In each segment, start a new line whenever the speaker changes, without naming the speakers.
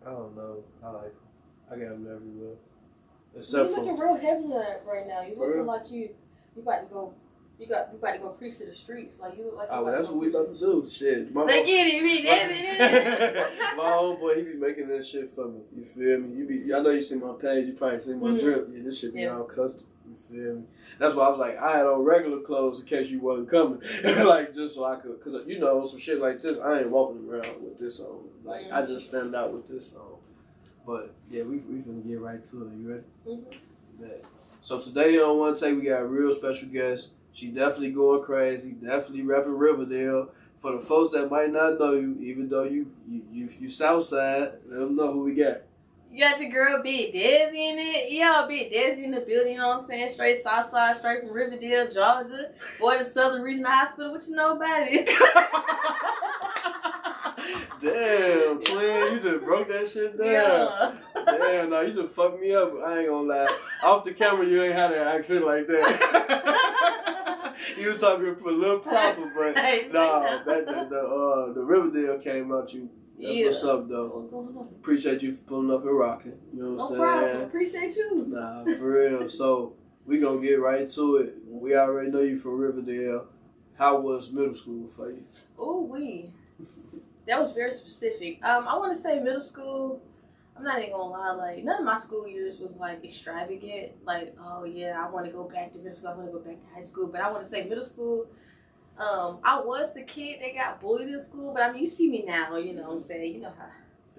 I don't know. I like them. I got them everywhere.
Except you looking real heavy right now. You looking like you about to go. You about to go preach to the streets. Like you look like.
Oh, well, that's what we about to do. Shit.
They get it,
my homeboy, he be making that shit for me. You feel me? I know you see my page. You probably see my drip. Yeah, this shit be all custom. You feel me? That's why I was like, I had on regular clothes in case you wasn't coming. Like, just so I could, because, you know, some shit like this, I ain't walking around with this on. Like, I just stand out with this on. But, yeah, we finna get right to it. You ready? Yeah. So, today on One Take, we got a real special guest. She definitely going crazy, definitely rapping Riverdale. For the folks that might not know you, even though you Southside, let them know who we got.
You got your girl Big Dessi in it. Yeah, Big Dessi in the building, you know what I'm saying? Straight Southside, straight from Riverdale, Georgia. Boy, the Southern Regional Hospital, what you know about it?
Damn, twin, you just broke that shit down. Yeah. Damn, no, you just fucked me up. I ain't gonna lie. Off the camera, you ain't had an accent like that. You was talking a little proper, but no, the Riverdale came out you. That's what's up, though.
What's going on?
Appreciate you for pulling up and rocking. You know what I'm saying?
No problem. Appreciate you.
Nah, for real. So, we gonna get right to it. We already know you from Riverdale. How was middle school for you?
That was very specific. I want to say middle school, I'm not even gonna lie, like, none of my school years was, like, extravagant. Like, oh, yeah, I want to go back to middle school. I want to go back to high school. But I want to say middle school, I was the kid that got bullied in school. But, I mean, you see me now, you know what I'm saying? You know how.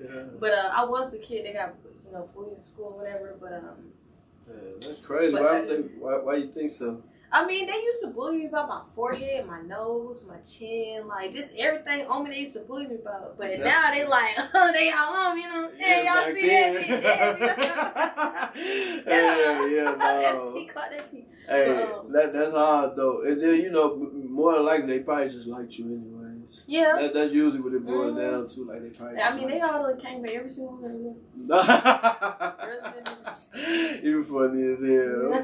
Yeah. But I was the kid that got, you know, bullied in school or whatever. But,
yeah, that's crazy. Why you think so?
I mean, they used to bully me about my forehead, my nose, my chin, like just everything on me they used to bully me about. But now they like, they all on me, you know. Hey, y'all see that?
That's hard though. And then, you know, more than likely they probably just liked you anyways.
Yeah.
That's usually what it boils down to. Like they probably.
I mean, they all came for every single one of them.
You funny as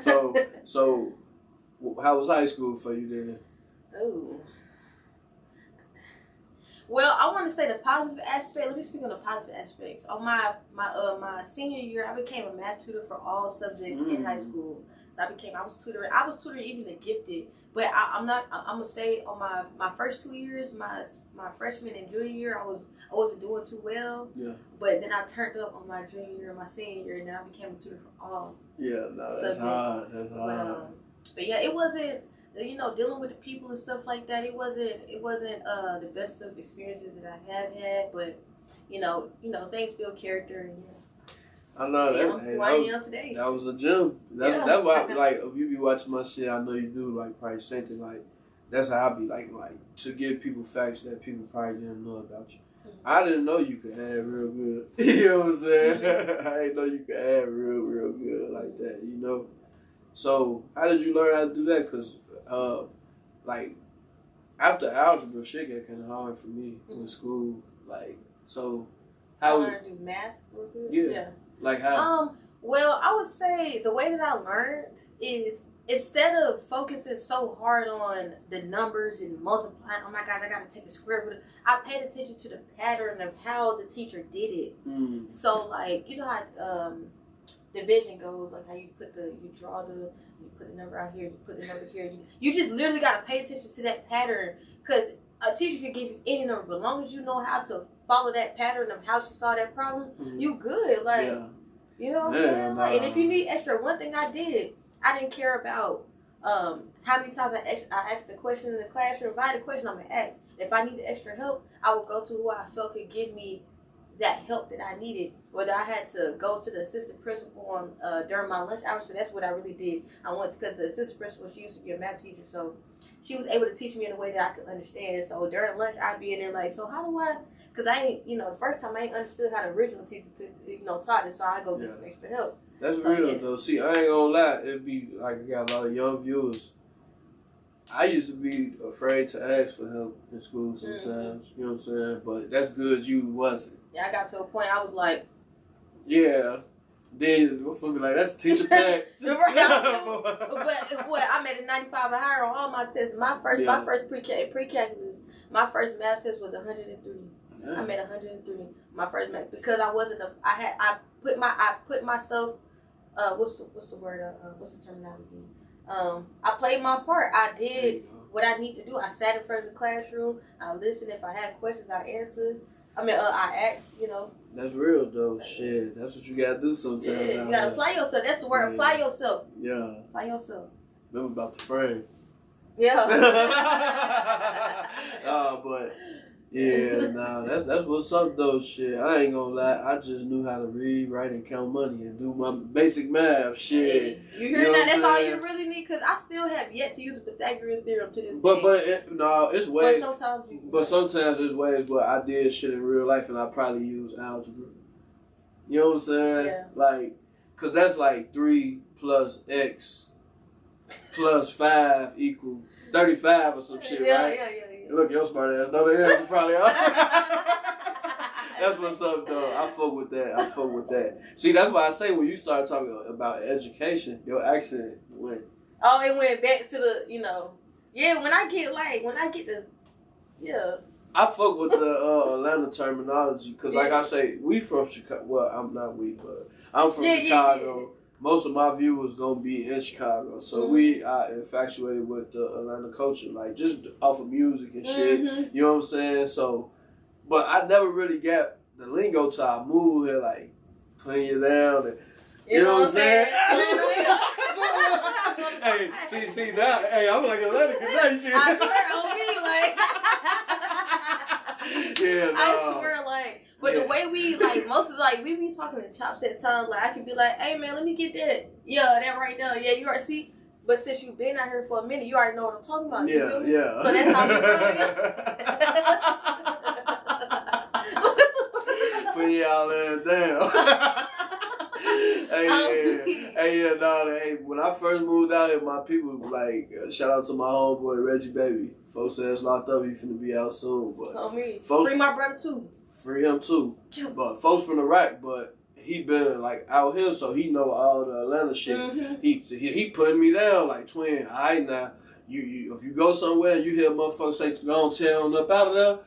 hell. So. How was high school for you then?
Ooh. Well, I want to say the positive aspect. Let me speak on the positive aspects. On my senior year, I became a math tutor for all subjects in high school. So I was tutoring even the gifted. But I'm gonna say on my first 2 years, my freshman and junior year, I wasn't doing too well. Yeah. But then I turned up on my junior year and my senior year, and then I became a tutor for all.
Yeah, no, that's hard. That's hard.
But yeah, it wasn't, you know, dealing with the people and stuff like that. It wasn't the best of experiences that I have had. But you know, things build character. And
I know that.
Hey, why I am today.
That was a gem. That's why, like, if you be watching my shit, I know you do, like, probably something like. That's how I be like to give people facts that people probably didn't know about you. I didn't know you could add real good. You know what I'm saying? I didn't know you could add real good like that. You know. So, how did you learn how to do that? Because, like, after algebra, shit got kind of hard for me in school. Like, so, how...
I learned to do math real good?
Yeah. Like, how?
Well, I would say the way that I learned is, instead of focusing so hard on the numbers and multiplying, oh my God, I got to take the square root, I paid attention to the pattern of how the teacher did it. So, like, you know how... division goes, like how you put the number out here, you put the number here. You just literally got to pay attention to that pattern, because a teacher can give you any number, but as long as you know how to follow that pattern of how she saw that problem, you good. Like, you know what I'm saying? Like, and if you need extra, one thing I didn't care about how many times I asked the question in the classroom. If I had a question, I'm going to ask. If I needed extra help, I would go to who I felt could give me that help that I needed, whether I had to go to the assistant principal during my lunch hour. So that's what I really did. I went because the assistant principal, she used to be a math teacher, so she was able to teach me in a way that I could understand. So during lunch, I'd be in there like, so how do I? Because I ain't, you know, the first time I ain't understood how the original teacher, taught it, so I go get some extra help.
That's real though. See, I ain't gonna lie, it'd be like I got a lot of young viewers. I used to be afraid to ask for help in school sometimes, you know what I'm saying? But that's good you wasn't.
Yeah, I got to a point I was like...
Yeah. Then, we'll be like, that's teacher pack.
But what, I made a 95 or higher on all my tests. My first pre-calculus, my first math test was 103. I made 103 my first match because I wasn't I put myself what's the word what's the terminology? I played my part. I did what I need to do. I sat in front of the classroom. I listened. If I had questions, I answered. I asked.
That's real though. Shit, that's what you gotta do sometimes.
Yeah, you gotta apply yourself. That's the word. Apply yourself.
Yeah.
Apply yourself.
Remember about the frame.
Yeah.
But yeah, that's what's up though. Shit, I ain't gonna lie. I just knew how to read, write, and count money and do my basic math. Shit.
Hey, you hear that? That's all you really need. Cause I still have yet to use the Pythagorean theorem to this day.
It's ways.
But
sometimes there's ways where I did shit in real life and I probably use algebra. You know what I'm saying?
Yeah.
Like, cause that's like 3 plus x plus 5 equal 35 or some shit, right?
Yeah.
Look, your smart ass. No, the answer probably are. That's what's up, though. I fuck with that. See, that's why I say when you start talking about education, your accent went.
Oh, it went back to the, Yeah, when I get the. Yeah.
I fuck with the Atlanta terminology because, like I say, we from Chicago. Well, I'm not we, but I'm from Chicago. Yeah. Most of my viewers gonna be in Chicago, so we are infatuated with the Atlanta culture, like just off of music and shit. You know what I'm saying? So, but I never really got the lingo till I moved here, like clean you down, and you know what I'm saying? Hey, see now, hey, I'm like Atlanta connection.
I swear on me, like.
Yeah, no.
I swear, like. But the way we, most of, we be talking in chops at times, I could be like, hey, man, let me get that. Yeah, that right there. Yeah, you already see. But since you've been out here for a minute, you already know what I'm talking about.
Yeah.
So that's how we
Put y'all in down. Hey, when I first moved out here, my people were like, shout out to my homeboy, Reggie Baby. Folks says locked up, he finna be out soon. But
free my brother too.
Free him too. But folks from the rack, but he been out here, so he know all the Atlanta shit. He putting me down like twin. Alright now, you if you go somewhere and you hear motherfuckers say go on tell him up out of there,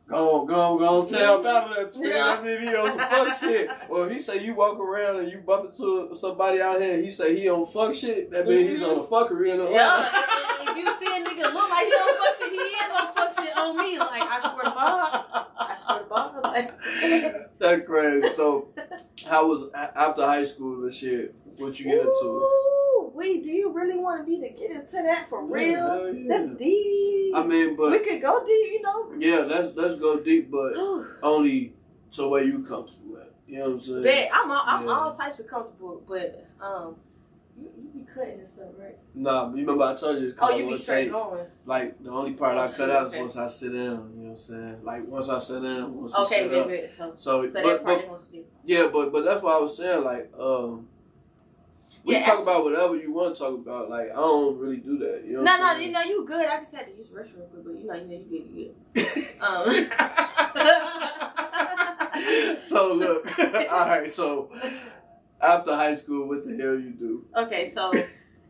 go on tell him out of there, twin videos some fuck shit. Or if he say you walk around and you bump into somebody out here and he say he on fuck shit, that means he's on a fuckery in the
If you see a nigga look like he on fuck shit, he is on fuck shit on me. Like I swear to God.
That's crazy. So, how was after high school and shit? What you get into?
Wait, do you really want me to get into that for real? Yeah. That's deep.
I mean, but
we could go deep,
Yeah, let's go deep, but only to where you comfortable at. You know what I'm saying?
Bet I'm all types of comfortable, but you be cutting and stuff, right?
Nah, but you remember I told you.
You be straight going.
Like the only part I cut out is once I sit down. You know what I'm saying? Like once I sit down, once we sit up. So that part they gonna sleep. Yeah, but that's what I was saying. Like we talk about whatever you want to talk about. Like I don't really do that. You know?
No, you good. I just had to use the restroom real quick, but you good.
So look, all right. So after high school, what the hell you do?
Okay, so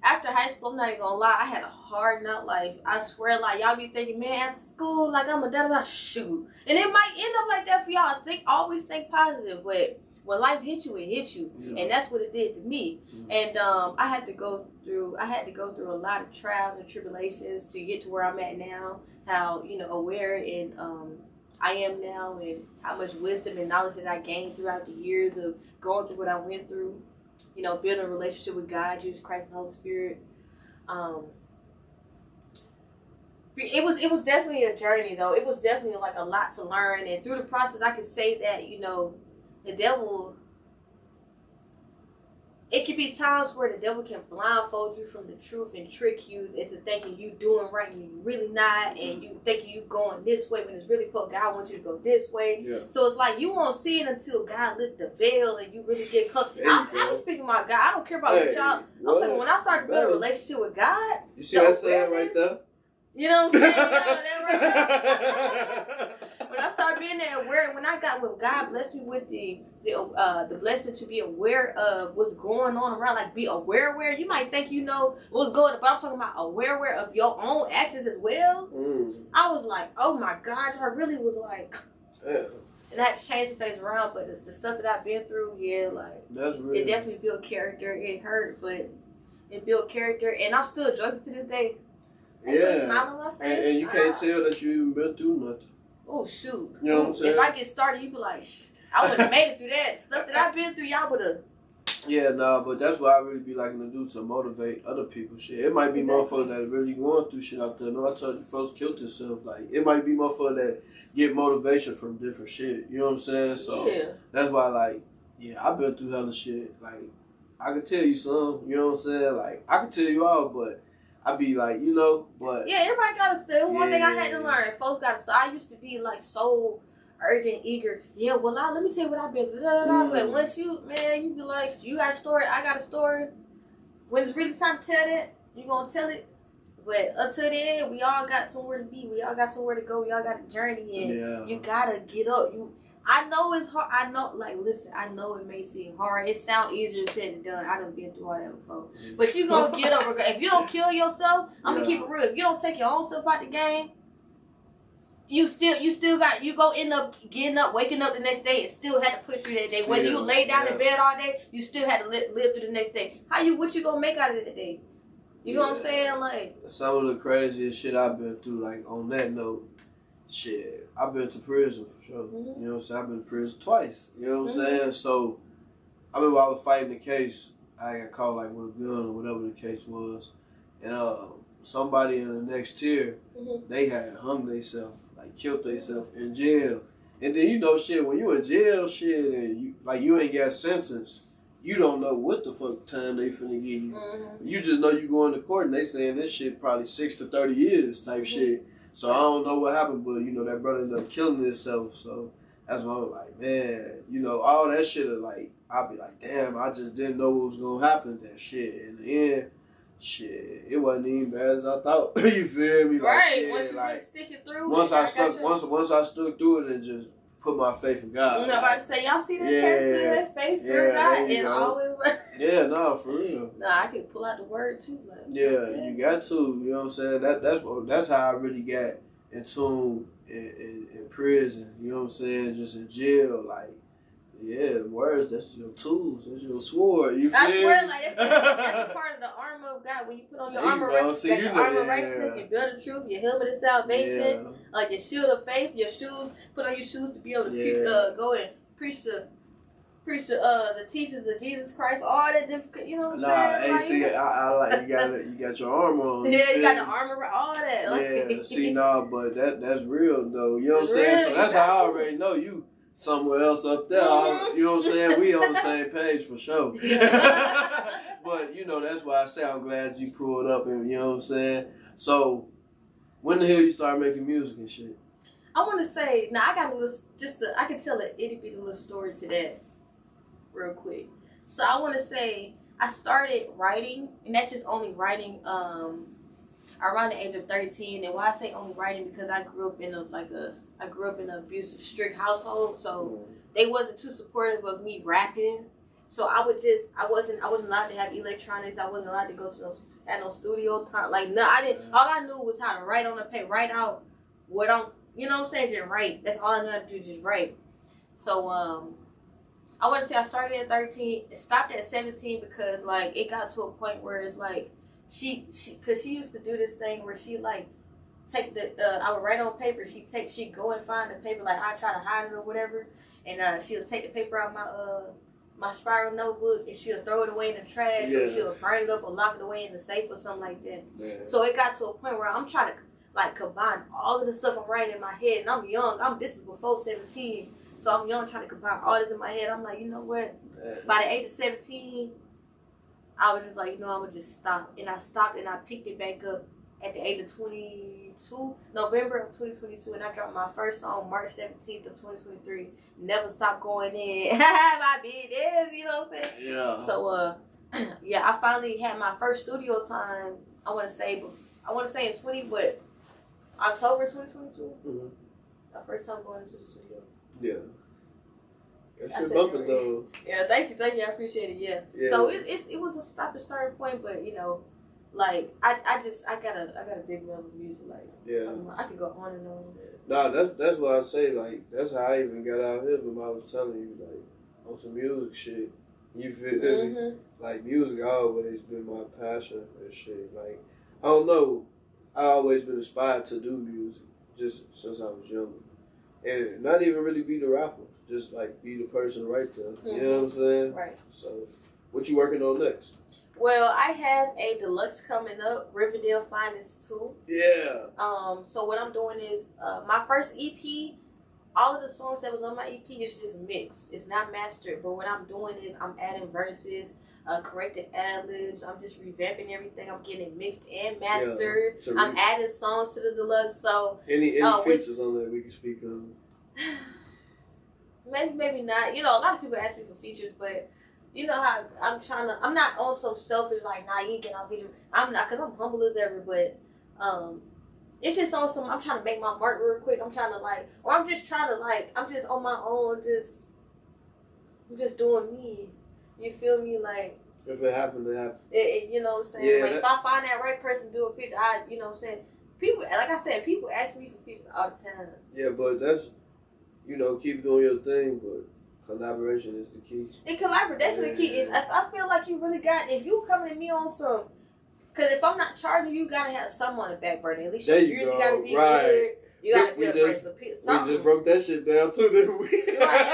after high school, I'm not even gonna lie, I had a hard nut life. I swear, y'all be thinking, man, after school, I'm a da shoot, and it might end up like that for y'all. Always think positive, but when life hits you, it hits you, and that's what it did to me. And I had to go through a lot of trials and tribulations to get to where I'm at now. How aware and I am now, and how much wisdom and knowledge that I gained throughout the years of going through what I went through. Building a relationship with God, Jesus Christ, and the Holy Spirit. It was definitely a journey, though. It was definitely a lot to learn, and through the process, I could say that the devil. It could be times where the devil can blindfold you from the truth and trick you into thinking you doing right and you really not, and you thinking you going this way when it's really God wants you to go this way. Yeah. So it's you won't see it until God lift the veil and you really get close. I'm speaking about God. I don't care about what y'all. I'm saying when I started to build a relationship with God.
You see that saying right there?
You know what I'm saying? When I started being that aware, when God blessed me with the blessing to be aware of what's going on around, be aware, you might think what's going on, but I'm talking about aware of your own actions as well. I was like, oh my gosh, I really was like, and I had to change some things around. But the stuff that I've been through, yeah, like
that's real.
It definitely built character. It hurt, but it built character, and I'm still joyful to this day.
Yeah,
smile on my face.
And you can't tell that you even been through nothing.
Oh shoot!
You know what I'm saying?
If I get started, you be like, I would have made it through that stuff that I've been through. Y'all would have.
Yeah, nah, but that's what I really be liking to do, to motivate other people. Shit, it might be motherfuckers that are really going through shit out there. No, I told you, folks killed themselves. Like, it might be motherfuckers that get motivation from different shit. You know what I'm saying? So that's why, like, yeah, I've been through hella shit. Like, I could tell you some. You know what I'm saying? Like, I could tell you all, but I be like, you know, but
yeah, everybody got to still. One thing I had to learn, folks got to. So I used to be like so urgent, eager. Yeah, well, let me tell you what I've been through. But once you be like, you got a story, I got a story. When it's really time to tell that, you gonna tell it. But until then, we all got somewhere to be. We all got somewhere to go. We all got a journey, and you gotta get up. I know it's hard. I know, like, listen, I know it may seem hard. It sounds easier said than done. I done been through all that before. But you gonna get up. If you don't kill yourself, I'm gonna keep it real. If you don't take your own self out the game, you still got, you go end up getting up, waking up the next day, and still had to push through that day. Whether you lay down in bed all day, you still had to live through the next day. What you gonna make out of that day? You know what I'm saying? Like,
some of the craziest shit I've been through. Like, on that note, shit, I've been to prison for sure. You know what I'm saying? I've been to prison twice. You know what I'm saying? So, I remember I was fighting the case. I got caught like with a gun or whatever the case was, and somebody in the next tier, they had hung themselves, like killed themselves in jail. And then, you know, shit, when you in jail, shit, and you ain't got sentence, you don't know what the fuck time they finna give you. You just know you going to court and they saying this shit probably 6 to 30 years type shit. So I don't know what happened, but, you know, that brother ended up killing himself. So that's why I was like, man, you know, all that shit is like, I'll be like, damn, I just didn't know what was gonna happen to that shit. In the end, shit, it wasn't even bad as I thought. You feel me? Like,
right.
shit,
once you
like,
stick it through.
Once I stuck through it and just put my faith in God.
I'm about to say, y'all see that tattoo, that faith for God, and always.
Yeah, no, for real.
Nah, I can pull out the word too. Like,
yeah, you got to. You know what I'm saying? That's how I really got in tune in prison. You know what I'm saying? Just in jail, like. Yeah, the words, that's your tools, that's your sword. You feel
I swear, like, that's part of the armor of God. When you put on your armor, your armor of righteousness, your belt of truth, your helmet of salvation, like your shield of faith, your shoes, put on your shoes to be able to go and preach the teachings of Jesus Christ, all that different, you know what I'm saying?
Hey, see, I like you got your armor on.
Yeah, you got the armor, all that. Like,
yeah, see, but that's real though. You know what I'm saying? So that's how I already know you. Somewhere else up there, you know what I'm saying? We on the same page for sure. But, you know, that's why I say I'm glad you pulled up, and you know what I'm saying? So, when the hell you start making music and shit?
I want to say, now I got a little, I can tell an itty bitty little story to that real quick. So I want to say, I started writing, and that's just only writing around the age of 13. And why I say only writing, because I grew up in an abusive, strict household, so they wasn't too supportive of me rapping. So I wasn't allowed to have electronics. I wasn't allowed to go to no studio time. Like, no, I didn't. All I knew was how to write on the paper, write out what I'm, you know what I'm saying, just write. That's all I knew how to do, just write. So I want to say I started at 13, stopped at 17 because like it got to a point where it's like cause she used to do this thing where she like take I would write on paper. She'd go and find the paper, like I try to hide it or whatever, and she'll take the paper out my spiral notebook and she'll throw it away in the trash, or she'll burn it up or lock it away in the safe or something like that. Yeah. So it got to a point where I'm trying to like combine all of the stuff I'm writing in my head, and I'm young. This is before 17, so I'm young trying to combine all this in my head. I'm like, you know what? By the age of 17, I was just like, you know, I'm gonna just stop, and I stopped and I picked it back up at the age of 22, November of 2022, and I dropped my first song March 17th of 2023. Never stopped going in. My big ass, you know what I'm saying? Yeah. So yeah, I finally had my first studio time. I want to say in October 2022. Mm-hmm. My first time going into the studio. Yeah.
That's bumping though.
Yeah, thank you, I appreciate it. Yeah. So it was a stop and starting point, but you know, Like I got a big love of music. Like
Yeah.
I could go on and on.
Nah, that's why I say, like, that's how I even got out here. But I was telling you, like, on some music shit. You feel me? Like, music always been my passion and shit. Like, I don't know, I always been inspired to do music just since I was younger, and not even really be the rapper, just like be the person right there. You know what I'm saying?
Right.
So, what you working on next?
Well, I have a deluxe coming up, Riverdale Finest 2.
Yeah.
So what I'm doing is my first EP, all of the songs that was on my EP is just mixed. It's not mastered. But what I'm doing is I'm adding verses, corrected ad-libs. I'm just revamping everything. I'm getting it mixed and mastered. Yeah, I'm adding songs to the deluxe. So
any features on that we can speak on?
Maybe not. You know, a lot of people ask me for features, but you know how I'm not on some selfish, like, nah, you ain't getting on feature. I'm not, because I'm humble as ever, but it's just on some, I'm trying to make my mark real quick. I'm trying to, like, or I'm just trying to, like, I'm just on my own, I'm just doing me. You feel me? Like,
if it happened, it happened.
You know what I'm saying? Yeah, like, if I find that right person to do a feature, you know what I'm saying? People, like I said, people ask me for features all the time. Yeah,
but that's, you know, keep doing your thing, but collaboration is the key.
And collaboration is the key. If I feel like you really got, if you coming to me on some, because if I'm not charging, you gotta have some on the back burner. At least your music gotta be good. You gotta feel
we just broke that shit down too, didn't we?
Right, like,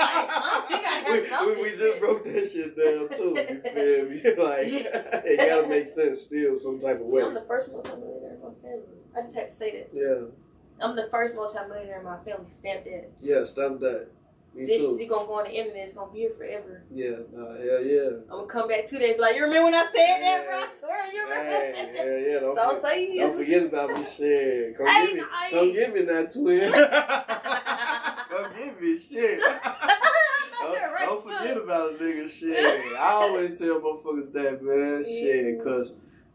you gotta have something.
We just broke that shit down too. You feel me? Like, it gotta make sense still, some type of way.
I'm the first multimillionaire in my family. I just had to say that.
Yeah. I'm
the first multimillionaire in my family. Stamp that.
Yeah, stamp that. Me
this
too.
is gonna go on the internet. It's gonna be here forever.
Yeah, hell yeah.
I'm gonna come back today and be like, you remember when I said that, bro? I swear you remember that.
Yeah. Don't forget about me, shit. Come get me that twin. Come get me, shit. Don't forget about a nigga, shit. I always tell motherfuckers that, man, shit, cause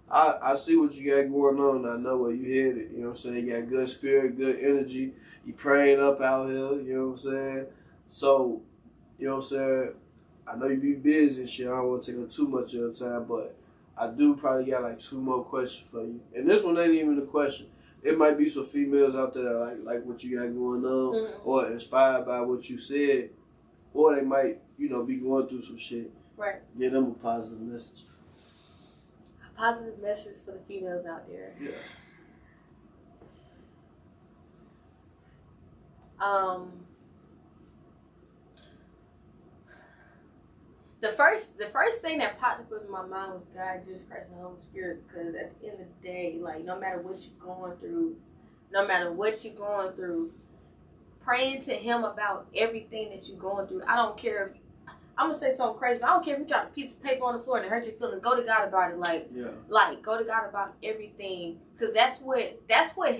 I see what you got going on. I know where you headed. You know what I'm saying? You got good spirit, good energy. You praying up out here. You know what I'm saying? So, you know what I'm saying? I know you be busy and shit. I don't want to take up too much of your time, but I do probably got like 2 more questions for you. And this one ain't even a question. It might be some females out there that like what you got going on, or inspired by what you said, or they might, you know, be going through some shit.
Right.
Give them a positive message.
A positive message for the females out there.
Yeah.
The first thing that popped up in my mind was God, Jesus Christ, and the Holy Spirit. Because at the end of the day, like, no matter what you're going through, praying to Him about everything that you're going through. I don't care if I'm gonna say something crazy, but I don't care if you drop a piece of paper on the floor and it hurt your feelings. Go to God about it, like go to God about everything, because that's what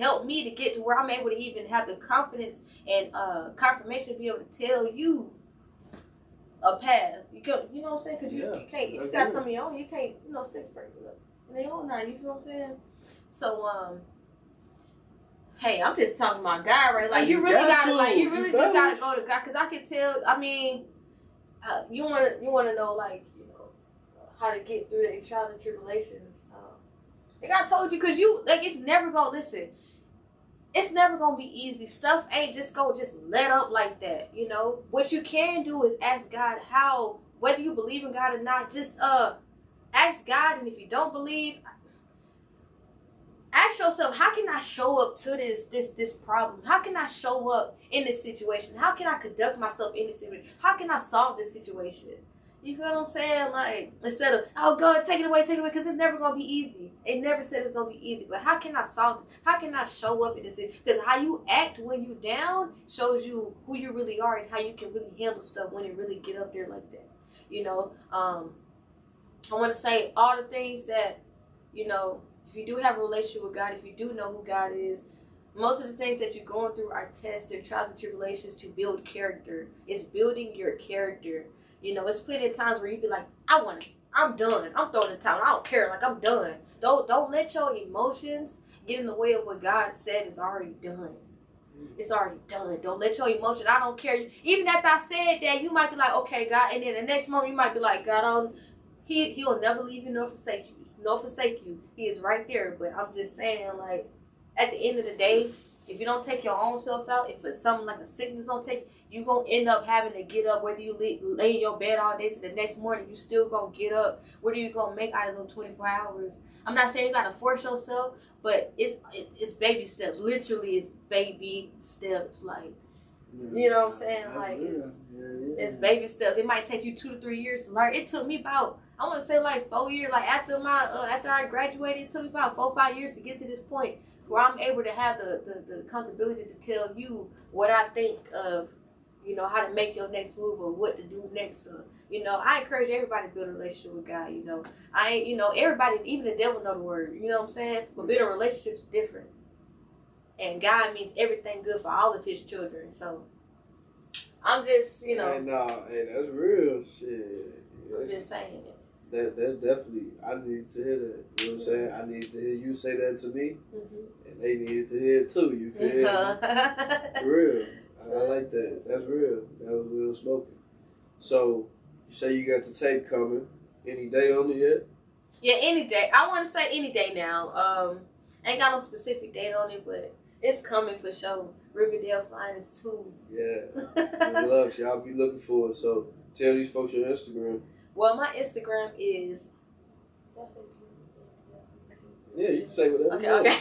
helped me to get to where I'm able to even have the confidence and confirmation to be able to tell you a path. You know what I'm saying? Because you can't, if you got something of your own, you can't, stick for it in their own now. You feel what I'm saying? So hey, I'm just talking about God, right? Like, you really just gotta go to God, because I can tell. I mean, you want to know, like, how to get through the trials and tribulations. Like I told you, because it's never gonna It's never gonna be easy. Stuff ain't just let up like that. What you can do is ask God how, whether you believe in God or not. Just ask God, and if you don't believe, ask yourself, how can I show up to this problem? How can I show up in this situation? How can I conduct myself in this situation? How can I solve this situation? You feel what I'm saying? Like, instead of, oh God, take it away, because it's never going to be easy. It never said it's going to be easy. But how can I solve this? How can I show up in this? Because how you act when you down shows you who you really are and how you can really handle stuff when you really get up there like that. I want to say all the things that, if you do have a relationship with God, if you do know who God is, most of the things that you're going through are tests, they're trials and tribulations to build character. It's building your character. It's plenty of times where you be like, I'm done. I'm throwing the towel. I don't care. Like, I'm done. Don't let your emotions get in the way of what God said is already done. It's already done. Don't let your emotions, I don't care. Even after I said that, you might be like, okay, God. And then the next moment, you might be like, God, He'll never leave you nor forsake you. nor forsake you. He is right there. But I'm just saying, like, at the end of the day, if you don't take your own self out, if it's something like a sickness don't take, you going to end up having to get up. Whether you lay in your bed all day to the next morning, you still going to get up. What are you going to make out of those 24 hours? I'm not saying you got to force yourself, but it's baby steps. Literally, it's baby steps. Like, you know what I'm saying? Like, it's baby steps. It might take you 2 to 3 years to learn. It took me about, I want to say like 4 years. Like after I graduated, it took me about 4 or 5 years to get to this point where I'm able to have the comfortability to tell you what I think of, you know, how to make your next move or what to do next. You know, I encourage everybody to build a relationship with God. You know, I ain't, you know, everybody, even the devil know the word. You know what I'm saying? But building a relationship is different. And God means everything good for all of his children. So I'm just, you know.
Hey, that's real shit.
I'm just saying it.
That's definitely, I need to hear that. You know what I'm saying? I need to hear you say that to me. And they needed to hear it too. You feel me? For real. I like that. That's real. That was real smoking. So, you say you got the tape coming. Any date on it yet?
Yeah, any day. I want to say any day now. Ain't got no specific date on it, but it's coming for sure. Riverdale Finest 2.
Yeah. Good luck. Y'all be looking for it. So, tell these folks your Instagram.
Well, my Instagram is...
Yeah, you can say whatever.
Okay.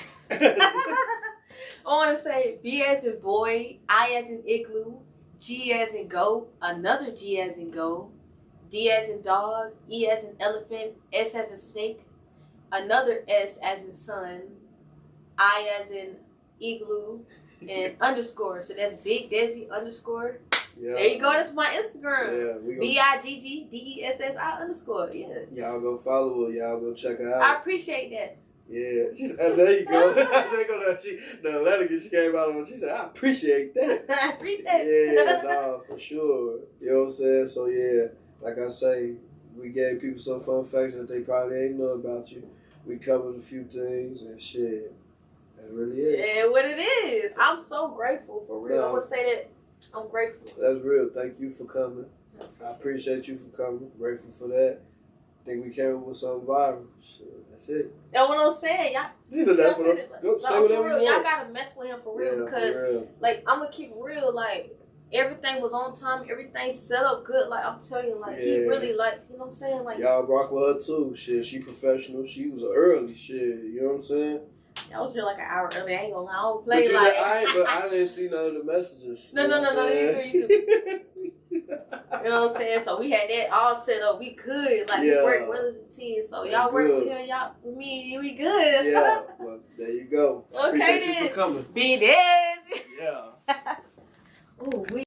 I want to say B as in boy, I as in igloo, G as in goat, another G as in goat, D as in dog, E as in elephant, S as in snake, another S as in sun, I as in igloo, and underscore. So that's Big Dessi underscore. Yeah. There you go. That's my Instagram. Yeah, BIGGDESSI underscore. Yeah.
Y'all go follow her. Y'all go check her out.
I appreciate that.
Yeah. There you go. The letter she came out on. She said, "I appreciate that."
I appreciate that.
Yeah, nah, for sure. You know what I'm saying? So yeah, like I say, we gave people some fun facts that they probably ain't know about you. We covered a few things and shit. That's really it.
Yeah, what it is. I'm so grateful for real. I would say that. I'm grateful.
That's real. Thank you for coming. I appreciate you for coming. Grateful for that. Think we came up with something viral. Shit, that's it.
That's what I'm saying. Y'all.
These are that for them. Go say whatever you want.
Y'all gotta mess with him for real because, like, I'm gonna keep real. Like, everything was on time. Everything set up good. Like, I'm telling you, like, he really, like, you know what I'm saying? Like,
y'all rock with her too. Shit, she professional. She was early. Shit, you know what I'm saying?
I was here like an hour early. I ain't gonna lie. I don't play like.
But I didn't see none of the messages.
No. You could. You know what I'm saying? So we had that all set up. We could we work well as a team. So y'all work with him, y'all with me, we good.
Yeah. Well, there you go.
Okay,
appreciate
then.
You for coming.
Be there.
Yeah.
Ooh, we.